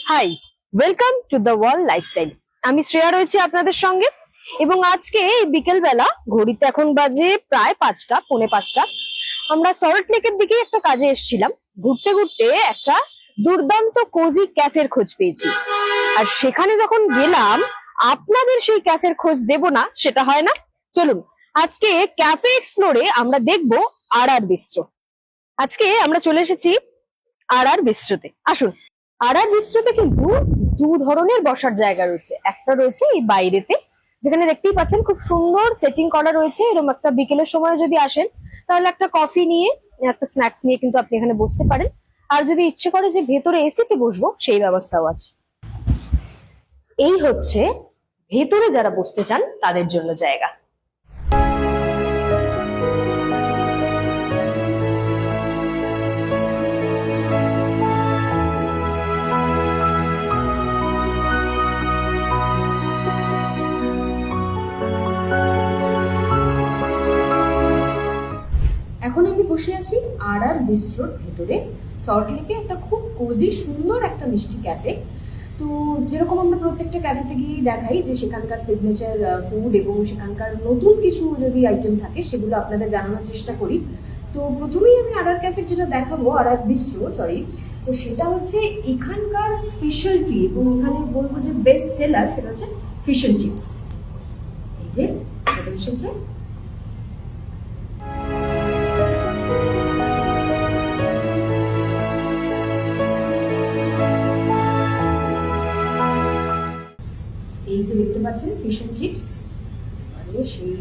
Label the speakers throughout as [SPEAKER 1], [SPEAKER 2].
[SPEAKER 1] High, welcome to the world lifestyle. আমি শ্রেয়া রয়েছি আপনাদের সঙ্গে এবং আজকে এই বিকেল বেলা ঘড়িতে এখন বাজে প্রায় 5টা, পৌনে 5টা। আমরা সল্ট লেকের দিকে একটা কাজে এসেছিলাম। ঘুরতে ঘুরতে একটা দুর্দান্ত কোজি ক্যাফের খোঁজ পেয়েছি, আর সেখানে যখন গেলাম আপনাদের সেই ক্যাফের খোঁজ দেব না সেটা হয় না। চলুন আজকে ক্যাফে এক্সপ্লোরে আমরা দেখবো আর আর বিস্ট্রো। আজকে আমরা চলে এসেছি আর আর বিস্ট্রোতে। আসুন, আর আর বিস্ট্রোতে কিন্তু দু ধরনের বসার জায়গা রয়েছে। একটা রয়েছে এই বাইরেতে, যেখানে দেখতেই পাচ্ছেন খুব সুন্দর সেটিং করা রয়েছে। এরকম একটা বিকেলের সময় যদি আসেন তাহলে একটা কফি নিয়ে, একটা স্ন্যাক্স নিয়ে কিন্তু আপনি এখানে বসতে পারেন। আর যদি ইচ্ছে করে যে ভেতরে এসিতে বসবো, সেই ব্যবস্থাও আছে। এই হচ্ছে ভেতরে যারা বসতে চান তাদের জন্য জায়গা।
[SPEAKER 2] এখন আমি বসে আছি আর আর বিস্ট্রোর ভেতরে। সল্ট লেকে একটা খুব কোজি সুন্দর একটা মিষ্টি ক্যাফে। তো যেরকম আমরা প্রত্যেকটা ক্যাফেতে গিয়ে দেখাই যে সেখানকার সিগনেচার ফুড এবং সেখানকার নতুন কিছু যদি আইটেম থাকে সেগুলো আপনাদের জানানোর চেষ্টা করি। তো প্রথমেই আমি আর আর ক্যাফের যেটা দেখাবো, আর আর বিস্ট্রো সরি, তো সেটা হচ্ছে এখানকার স্পেশালিটি এবং এখানে বলবো যে বেস্ট সেলার, সেটা হচ্ছে ফিশ এন্ড চিপস। এই যে সেটা এসেছে। এই যে দেখতে পাচ্ছেন ফিশ এন্ড চিপস, মানে সেই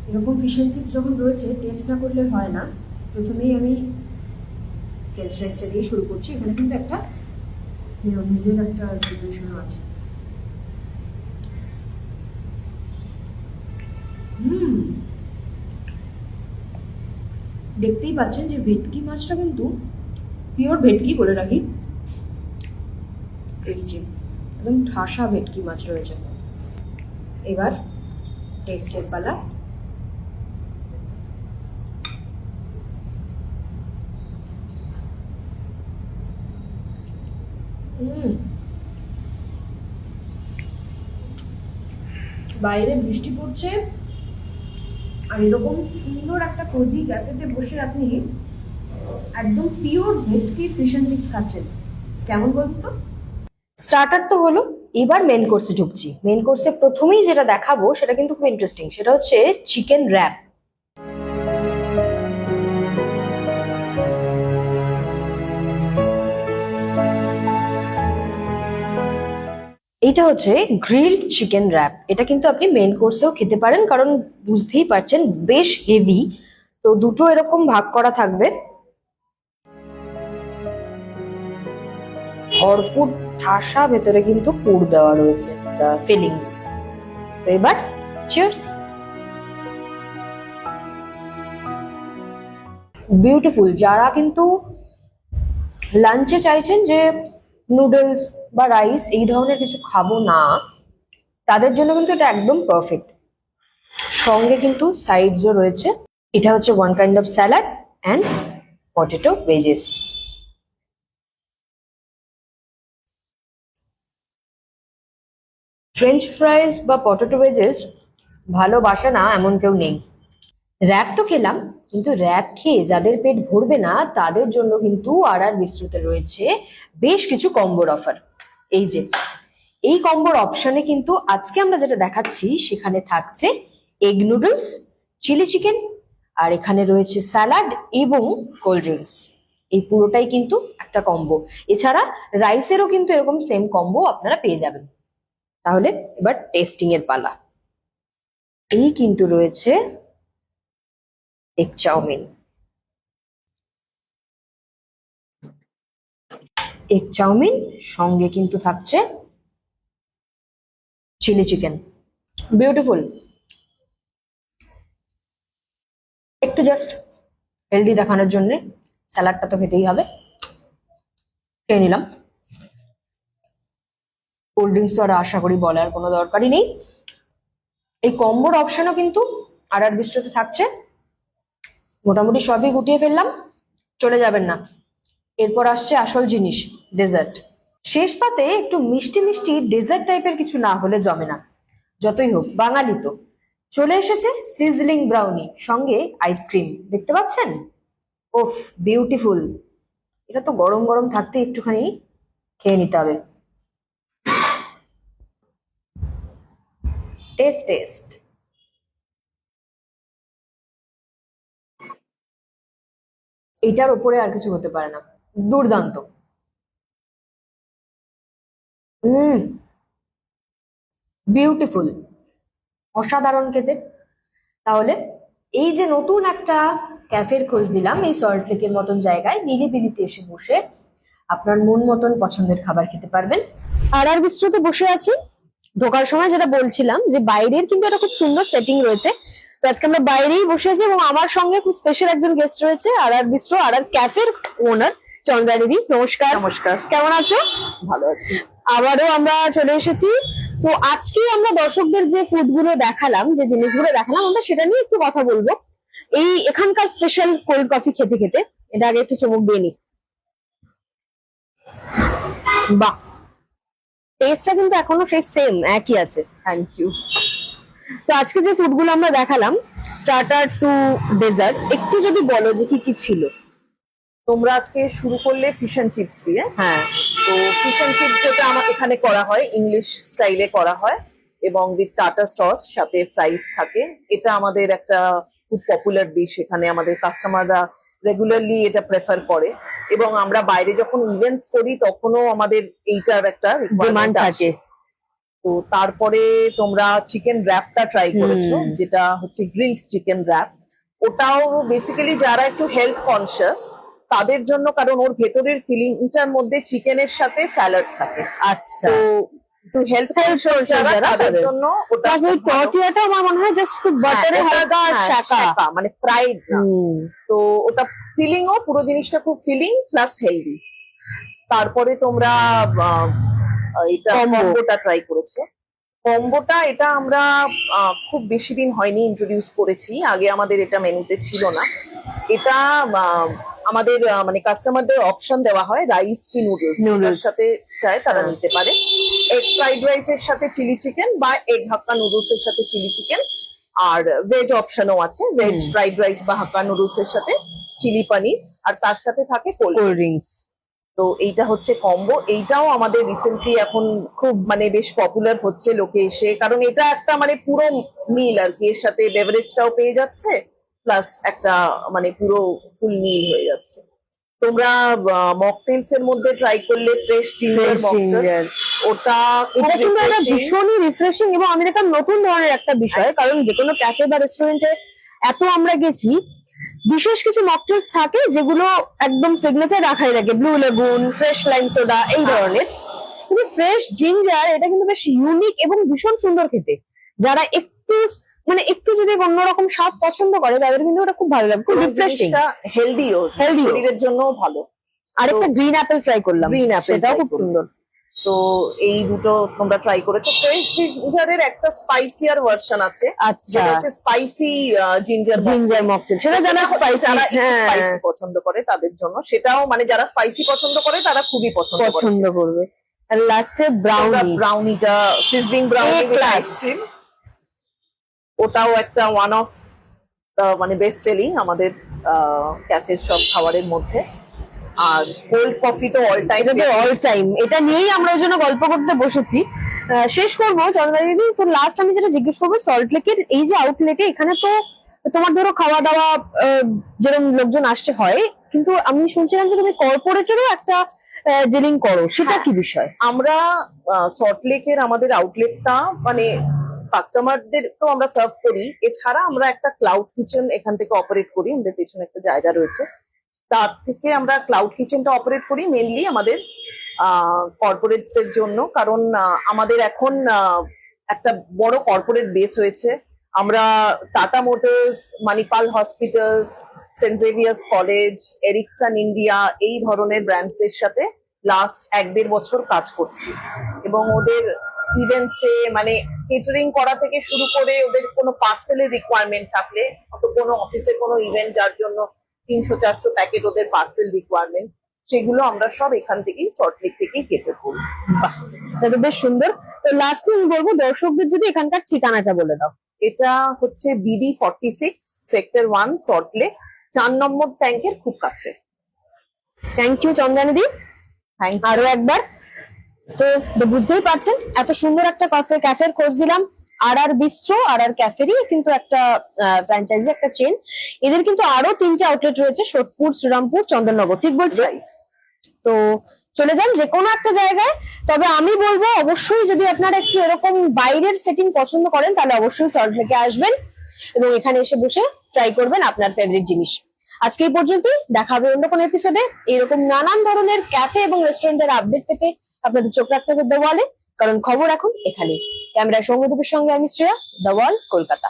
[SPEAKER 2] এরকম ফিশ এন্ড চিপস যখন রয়েছে টেস্ট না করলে হয় না। প্রথমেই আমি ফ্রেঞ্চ ফ্রাইসটা দিয়ে শুরু করছি। এখানে কিন্তু একটা মেয়োনিজের একটা প্রিপারেশনও আছে। দেখতেই পাচ্ছেন যে ভেটকি মাছটা কিন্তু পিওর ভেটকি, বলে রাখি। এই যে একদম ঠাসা ভেটকি মাছ রয়েছে। এবার টেস্টের পালা। বাইরে বৃষ্টি পড়ছে আর এরকম সুন্দর একটা কোজি ক্যাফেতে বসে আপনি একদম পিওর ভেটকি ফিশ এন্ড চিপস খাচ্ছেন। কেমন বলুন তো?
[SPEAKER 1] স্টার্টার তো হলো, এবার মেন কোর্সে ঢুকছি। মেন কোর্সে প্রথমেই যেটা দেখাবো সেটা কিন্তু খুব ইন্টারেস্টিং, সেটা হচ্ছে চিকেন র্যাপ। এটা হচ্ছে গ্রিলড চিকেন র্যাপ। এটা কিন্তু আপনি মেন কোর্সেও খেতে পারেন, কারণ বুঝতেই পারছেন বেশ হেভি। তো দুটো এরকম ভাগ করা থাকবে। ভরপুর ঠাসা ভেতরে কিন্তু পুর দেওয়া রয়েছে, ফিলিংস। তো এবার চিয়ার্স। বিউটিফুল। যারা কিন্তু লাঞ্চে চাইছেন যে নুডলস বা রাইস এই ধরনের কিছু খাবো না, তাদের জন্য কিন্তু এটা একদম পারফেক্ট। সঙ্গে কিন্তু সাইডসও রয়েছে। এটা হচ্ছে one kind of salad and potato wedges. French ফ্রাইজ বা পটেটো ভেজেস ভালোবাসে না এমন কেউ নেই। র্যাপ তো খেলাম, কিন্তু র্যাপ খেয়ে যাদের পেট ভরবে না তাদের জন্য কিন্তু আর আর বিস্ট্রোতে রয়েছে বেশ কিছু কম্বোর অফার। এই যে এই কম্বোর অপশনে কিন্তু আজকে আমরা যেটা দেখাচ্ছি সেখানে থাকছে এগ নুডলস, চিলি চিকেন, আর এখানে রয়েছে স্যালাড এবং কোল্ড ড্রিঙ্কস। এই পুরোটাই কিন্তু একটা কম্বো। এছাড়া রাইসেরও কিন্তু এরকম সেম কম্বো আপনারা পেয়ে যাবেন। তাহলে এবার টেস্টিং এর পালা। এই কিন্তু রয়েছে এগ চাউমিন। এগ চাউমিন সঙ্গে কিন্তু থাকছে চিলি চিকেন। বিউটিফুল। একটু জাস্ট হেলদি দেখানোর জন্য স্যালাডটা তো খেতেই হবে, খেয়ে নিলাম। কোল্ড ড্রিঙ্কস তো আর আশা করি বলার কোনো দরকারই নেই। এই কম্বোর অপশনও কিন্তু আর আর বিস্ট্রোতে থাকছে। মোটামুটি সবই গুটিয়ে ফেললাম, চলে যাবেন না। এরপর আসছে আসল জিনিস, ডেজার্ট। শেষ পাতে একটু মিষ্টি মিষ্টি ডেজার্ট টাইপের কিছু না হলে জমে না। যতই হোক বাঙালি তো। চলে এসেছে সিজলিং ব্রাউনি, সঙ্গে আইসক্রিম, দেখতে পাচ্ছেন? ওফ, বিউটিফুল। এটা তো গরম গরম থাকতে একটুখানি খেয়ে নিতে হবে। Test test. এটার ওপরে আর কিছু হতে পারে না, দুর্দান্ত। হুম, বিউটিফুল, অসাধারণ খেতে। তাহলে এই যে নতুন একটা ক্যাফের খোঁজ দিলাম এই সল্ট লেকের মতন জায়গায়, নিরিবিলিতে এসে বসে আপনার মন মতন পছন্দের খাবার খেতে পারবেন। আর বিস্ট্রোতে বসে আছি। ঢোকার সময় যেটা বলছিলাম যে বাইরের কিন্তু একটা খুব সুন্দর সেটিং রয়েছে। তো আজকে আমরা বাইরেই বসে আছি এবং আমার সঙ্গে খুব স্পেশাল একজন গেস্ট রয়েছে, বিস্ট্রো ক্যাফের ওনার চন্দ্রা দিদি। নমস্কার।
[SPEAKER 3] নমস্কার।
[SPEAKER 1] কেমন আছো?
[SPEAKER 3] ভালো আছি।
[SPEAKER 1] আবারও আমরা চলে এসেছি। তো আজকে আমরা দর্শকদের যে ফুড গুলো দেখালাম, যে জিনিসগুলো দেখালাম, আমরা সেটা নিয়ে একটু কথা বলবো। এই এখানকার স্পেশাল কোল্ড কফি খেতে খেতে এটা আগে একটু চমক দিয়ে নি। বাহ, টেস্টটা কিন্তু এখনো সেই সেম একই আছে।
[SPEAKER 3] Thank you.
[SPEAKER 1] তো আজকে যে ফুড গুলো আমরা দেখালাম, স্টার্টার টু ডেজার্ট, একটু যদি বলো যে কি কি ছিল।
[SPEAKER 3] তোমরা আজকে শুরু করলে ফিশ অ্যান্ড চিপস দিয়ে।
[SPEAKER 1] হ্যাঁ,
[SPEAKER 3] তো ফিশ অ্যান্ড চিপস যেটা আমার এখানে করা হয় ইংলিশ স্টাইলে করা হয় এবং উইথ টাটা সস, সাথে ফ্রাইস থাকে। এটা আমাদের একটা খুব পপুলার ডিশ, এখানে আমাদের কাস্টমাররা রেগুলারলি এটা প্রেফার করে এবং আমরা বাইরে যখন ইভেন্টস করি তখনও আমাদের এইটার একটা
[SPEAKER 1] ডিমান্ড
[SPEAKER 3] requirement
[SPEAKER 1] থাকে।
[SPEAKER 3] আছে। তো তারপরে তোমরা চিকেন র্যাপটা ট্রাই করেছো, যেটা হচ্ছে গ্রিলড চিকেন র্যাপ। ওটাও বেসিক্যালি যারা একটু হেলথ কনসিয়াস তাদের জন্য, কারণ ওর ভেতরের ফিলিংটার মধ্যে চিকেনের সাথে স্যালাড থাকে।
[SPEAKER 1] আচ্ছা,
[SPEAKER 3] তো একটু হেলথ কনসিয়াস
[SPEAKER 1] conscious
[SPEAKER 3] যারা
[SPEAKER 1] যারা
[SPEAKER 3] তাদের
[SPEAKER 1] তাদের।
[SPEAKER 3] জন্য ওটা
[SPEAKER 1] প্লাস ওই
[SPEAKER 3] খুব ভালো।
[SPEAKER 1] টর্টিয়াটা আমার মনে হয় জাস্ট একটু বাটারে
[SPEAKER 3] হ্যাঁ,
[SPEAKER 1] হালকা
[SPEAKER 3] হ্যাঁ,
[SPEAKER 1] শাঁকা।
[SPEAKER 3] শাঁকা, মানে ফ্রাইড না। তো ওটা ফিলিংও, পুরো জিনিসটা খুব ফিলিং প্লাস হেলদি। তারপরে তোমরা এটা
[SPEAKER 1] Combo।
[SPEAKER 3] কম্বোটা ট্রাই করেছো। কম্বোটা এটা আমরা খুব বেশি দিন হয়নি ইন্ট্রোডিউস করেছি, আগে আমাদের এটা মেনুতে ছিল না। এটা আমাদের মানে কাস্টমারদের অপশন দেওয়া হয় রাইস কি নুডলস, এটার সাথে চায় তারা
[SPEAKER 1] হ্যাঁ।
[SPEAKER 3] নিতে পারে। এগ ফ্রাইড রাইসের সাথে চিলি চিকেন বা এগ হাক্কা নুডলস এর সাথে চিলি চিকেন, আর ভেজ অপশনও আছে, ভেজ ফ্রাইড রাইস বা হাক্কা নুডলস এর সাথে চিলি পনির, আর তার সাথে থাকে কোল্ড।
[SPEAKER 1] Cold drinks.
[SPEAKER 3] তো এইটা হচ্ছে কম্বো। এইটাও আমাদের রিসেন্টলি এখন খুব মানে বেশ পপুলার হচ্ছে লোকে এসে, কারণ এটা একটা মানে পুরো মিল আর কি, এর সাথে বেভারেজটাও পেয়ে যাচ্ছে প্লাস একটা মানে পুরো ফুল মিল হয়ে যাচ্ছে। তোমরা মকটেলস এর মধ্যে ট্রাই করলে ফ্রেশ জিঞ্জার মকটেল, ওটা
[SPEAKER 1] এটা
[SPEAKER 3] খুব
[SPEAKER 1] কিন্তু একটা
[SPEAKER 3] refreshing।
[SPEAKER 1] ভীষণই রিফ্রেশিং এবং আমি দেখলাম নতুন ধরনের একটা বিষয়, কারণ যে কোনো ক্যাফে বা রেস্টুরেন্টে এত আমরা গেছি, বিশেষ কিছু মকটেলস থাকে যেগুলো একদম সিগনেচার রাখাই থাকে, blue lagoon, fresh lime soda, এই ধরনের। কিন্তু ফ্রেশ জিঞ্জার এটা কিন্তু বেশ ইউনিক এবং ভীষণ সুন্দর খেতে। যারা একটু মানে একটু যদি অন্যরকম স্বাদ পছন্দ করে তাদের কিন্তু ওটা খুব ভালো লাগে, খুব রিফ্রেশিং।
[SPEAKER 3] হেলদিও,
[SPEAKER 1] Healthy ও।
[SPEAKER 3] শরীরের জন্য ভালো।
[SPEAKER 1] আরেকটা গ্রিন অ্যাপেল ট্রাই করলাম,
[SPEAKER 3] Green apple
[SPEAKER 1] সেটাও
[SPEAKER 3] try
[SPEAKER 1] খুব
[SPEAKER 3] করলাম।
[SPEAKER 1] সুন্দর।
[SPEAKER 3] তো এই দুটো তোমরা ট্রাই করেছো। ফ্রেশ জিঞ্জারের একটা স্পাইসিয়ার ভার্সন আছে,
[SPEAKER 1] আচ্ছা,
[SPEAKER 3] যেটা হচ্ছে স্পাইসি জিঞ্জার
[SPEAKER 1] জিঞ্জার মকটেল, সেটা যারা স্পাইসি,
[SPEAKER 3] যারা
[SPEAKER 1] হ্যাঁ,
[SPEAKER 3] স্পাইসি পছন্দ করে তাদের জন্য সেটাও, মানে যারা স্পাইসি পছন্দ করে তারা খুবই পছন্দ
[SPEAKER 1] করবে। আর লাস্টে ব্রাউনি,
[SPEAKER 3] ব্রাউনিটা সিজলিং ব্রাউনি
[SPEAKER 1] A class।
[SPEAKER 3] ওটাও একটা ওয়ান অফ মানে বেস্ট সেলিং আমাদের ক্যাফের সব খাবারের মধ্যে। আর কোল্ড কফি তো অল টাইম,
[SPEAKER 1] এটা তো অল টাইম, এটা নিয়েই আমরা ওই জন্য গল্প করতে বসেছি। শেষ করবো চন্দ্রা দিদি, তো লাস্ট আমি যেটা জিজ্ঞেস করবো, সল্ট লেকের এই যে আউটলেটে, এখানে তো তোমার ধরো খাওয়া দাওয়া যেরকম লোকজন আসছে হয়, কিন্তু আমি শুনছিলাম যে তুমি কর্পোরেটেরও একটা ডিলিং করো, সেটা কি বিষয়?
[SPEAKER 3] আমরা সল্ট লেকের আমাদের আউটলেটটা মানে কাস্টমারদের তো আমরা সার্ভ করি, এছাড়া আমরা একটা ক্লাউড কিচেন এখান থেকে অপারেট করি, আমাদের পেছনে একটা জায়গা রয়েছে, তার থেকে আমরা ক্লাউড কিচেনটা অপারেট করি মেনলি আমাদের কর্পোরেটসদের জন্য। কারণ আমাদের এখন একটা বড় কর্পোরেট বেস হয়েছে। আমরা Tata Motors, Manipal hospitals, Saint Xavier's college, Ericsson India, এই ধরনের ব্র্যান্ডসদের সাথে লাস্ট 1-1.5 বছর কাজ করছি এবং ওদের ইভেন্টসে মানে কেটারিং করা থেকে শুরু করে ওদের কোনো পার্সেলের রিকোয়ারমেন্ট থাকলে, অত কোনো অফিসের কোনো ইভেন্ট যার জন্য 300-400 প্যাকেট ওদের পার্সেল রিকোয়ারমেন্ট, সেগুলো আমরা সব এখান থেকেই সল্টলেক থেকেই কেটে করি।
[SPEAKER 1] বাহ, তাহলে বেশ সুন্দর। তো লাস্টে আমি বলবো দর্শকদের যদি এখানকার ঠিকানাটা বলে দাও।
[SPEAKER 3] এটা হচ্ছে BD 46 সেক্টর 1 সল্টলেক, 4 নম্বর ট্যাঙ্কের খুব কাছে।
[SPEAKER 1] Thank you চন্দ্রানীদি।
[SPEAKER 3] থ্যাংক
[SPEAKER 1] আরো একবার তো বুঝতেই পারছেন এত সুন্দর একটা ক্যাফের খোঁজ দিলাম। আর বিস্ট্রো আর ক্যাফেরই কিন্তু একটা ফ্র্যাঞ্চাইজি, একটা চেন। এদের কিন্তু আরো 3টে আউটলেট রয়েছে, সোদপুর, শ্রীরামপুর, চন্দননগর, ঠিক বলছি? তো চলে যান যে কোনো একটা জায়গায়। তবে আমি বলবো অবশ্যই যদি আপনারা একটু এরকম বাইরের সেটিং পছন্দ করেন তাহলে অবশ্যই সল্টলেকে আসবেন এবং এখানে এসে বসে ট্রাই করবেন আপনার ফেভারিট জিনিস। আজকে এই পর্যন্তই, দেখা হবে অন্য কোনো এপিসোডে। এরকম নানান ধরনের ক্যাফে এবং রেস্টুরেন্টের আপডেট পেতে আপনাদের চোখ রাখতে হবে দ্য ওয়ালে, কারণ খবর এখন এখানেই। ক্যামেরায় সৌম্যদীপের সঙ্গে আমি শ্রেয়া, দ্য ওয়াল, কলকাতা।